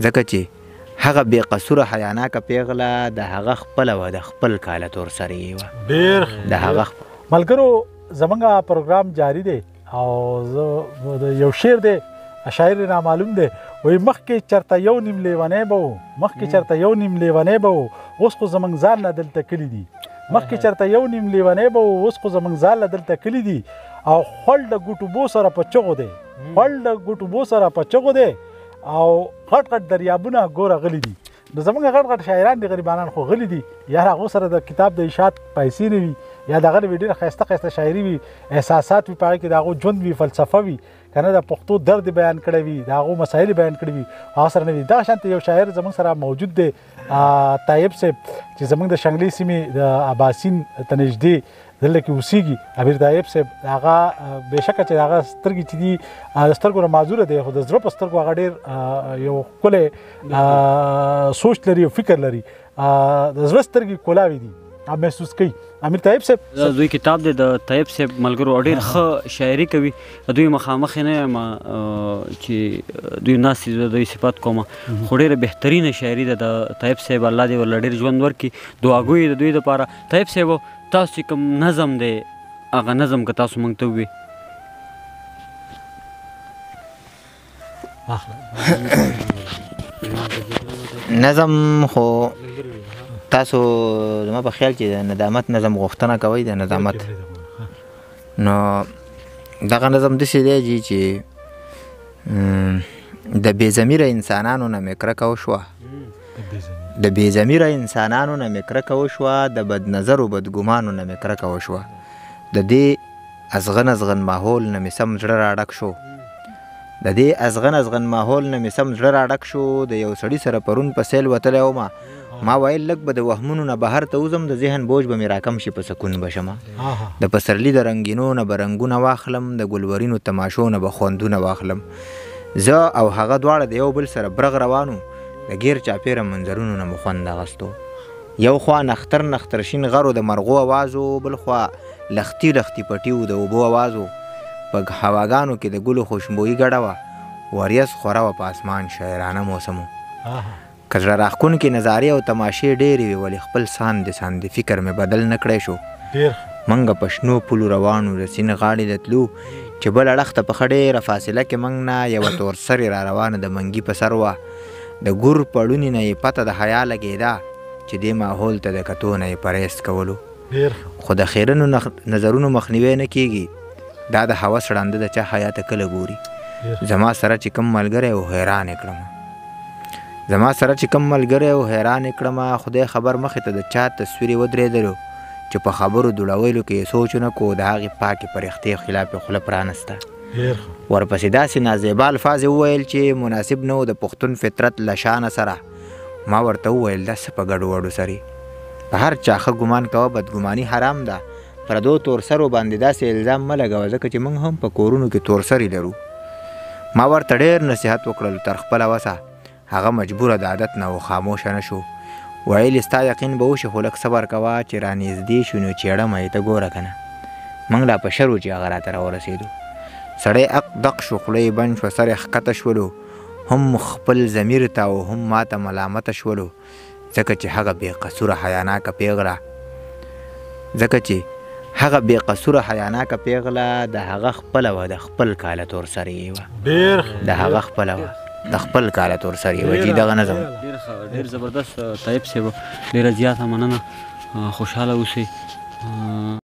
ځکه چې هغه بې قصوره حیاناکه پیغله د هغه خپله وه د خپل کاله تور سرې وه د هغه ملګرو زمونږ پروګرام جاری دی او زه یو شعر دی شاعر نامعلوم دی وایي مخکې چېرته یو نیم لیونی به و مخکې چېرته یو نیم لیونی به و اوس خو زموږ ځان نه دلته کلي دي مخکې چېرته یو نیم لیونی به و اوس خو زموږ ځان نه دلته کلي دي او خوړ د ګوټوبو سره په چغو دی خوړ د ګوټوبو سره په چغو دی او غټ غټ دریابونه ګوره غلي دي نو زموږ غټ غټ شاعران دي غریبانان خو غلي دي یا هغو سره د کتاب د اشاعت پیسې نه وي یا دغه وي ډېره ښایسته ښایسته شاعري وي احساسات وي په هغې کې د هغو ژوند وي فلسفه وي که نه د پښتو درد بیان کړی وي د هغو مسایل بیان کړي وي هغه سره نه وي دغه شانته یو شاعر زموږ سره موجود دی طایب صاحب چې زموږ د شنګلې سیمې د اباسین ته نږدې دلته کې اوسېږي امیر طایب صاحب هغه بېشکه چې هغه سترګې چې دي د سترګو نه معذوره دی خو د زړه په سترګو هغه ډېر یو ښکلی سوچ لري او فکر لري د زړه سترګې کولاوي دي محسوس کوي امیر طایب صاحب دوی کتاب دی د طایب صاحب ملګرو ډېر ښه شاعري کوي دوی مخامخ نه یم چې دوی ناستې زه دوی صفات کومه خو ډېره بهترینه شاعري ده د طایب صاحب الله دې ورله ډېر ژوند ورکړي دعاګویې د دوی دپاره طایب صاحب تاسو چې کوم نظم دی هغه نظم که تاسو موږ ته ووایي نظم خو تاسو زما په خیال چې د ندامت نظم غوښتنه کوئ د ندامت نو دغه نظم داسې دی چې د بې ضمیره انسانانو نه مې کرکه وشوه د بې ضمیره انسانانو نه مې کرکه وشوه د بدنظرو بدګمانو نه مې کرکه وشوه د دې ازغن ازغن ماحول نه مې سم زړه راډک شو د دې ازغن ازغن ماحول نه مې سم زړه راډک شو د یو سړي سره پرون په سیل وتلی ومه ما ویل لږ به د وهمونو نه بهر ته وځم د ذهن بوج به مې راکم شي په سکون به شمه د پسرلي د رنګینو نه به رنګونه واخلم د ګلورینو تماشو نه به خوندونه واخلم زه او هغه دواړه د یو بل سره برغ روانو د غیر چاپیره منظرونو نه مو خوند اخیستو یو خوا نختر نختر شین غرو د مرغو اوازو بل خوا لختي لختي پټیو د اوبو اوازو په هواګانو کې د ګلو خوشبویي ګډه وه وریځ خوره وه په اسمان شاعرانه موسمو که زړه راښکونکې نظارې او تماشې ډېرې وې ولې خپل ساندې ساندې فکر مې بدل نه کړی شو موږ په شنو پلو روانو د سیند غاړې ته تلو چې بل اړخ ته په ښه ډېره فاصله کې موږ نه یوه تور سرې را روانه د منګي په سر وه د ګور پړونې نه یې پته د حیا لګېده چې دې ماحول ته د کتو نه یې پرهیز کولو خو د خیرنو نظرونو مخنیوی نه کېږي دا د هوس ړانده د چا حیا ته کله ګوري زما سره چې کوم ملګری و حیران یې کړم زما سره چې کوم ملګری و حیران یې کړمه خدای خبر مخې ته د چا تصویر یې ودرېدلو چې په خبرو دوړولو کې یې سوچ نه کو د هغې پاکې پرښتې خلاف یې خوله پرانسته ورپسې داسې نازیبه الفاظ یې وویل چې مناسب نه و د پښتون فطرت له شانه سره ما ورته وویل دا څه په ګډو وډو سرې په هر چا ښه ګمان کوه بدګماني حرام ده پردو تور سرو باندې داسې الزام مه لګوه ځکه چې موږ هم په کورونو کې تور سرې لرو ما ورته ډېر نصیحت وکړلو تر خپله وسه هغه مجبوره د عادت نه و خاموشه نه شو ویل ستا یقین به وشي خو لږ صبر کوه چې رانږدې شو نو چېړمه یې ته ګوره که نه موږ لا په شر و چې هغه راته راورسېدو سړی اق دق شو خوله یې بند شوه سر یې ښکته شولو هم خپل ضمیر ته او هم ماته ملامته شولو ځکه چې هغه بې قصوره حیاناکه پیغله د هغه خپله وه د خپل کاله تور سرې وه د هغه خپله وه د خپل کاله تور سرې وه چې دغه نظم ډېر زبردست طایب صاحب ډېره زیاته مننه خوشحاله اوسئ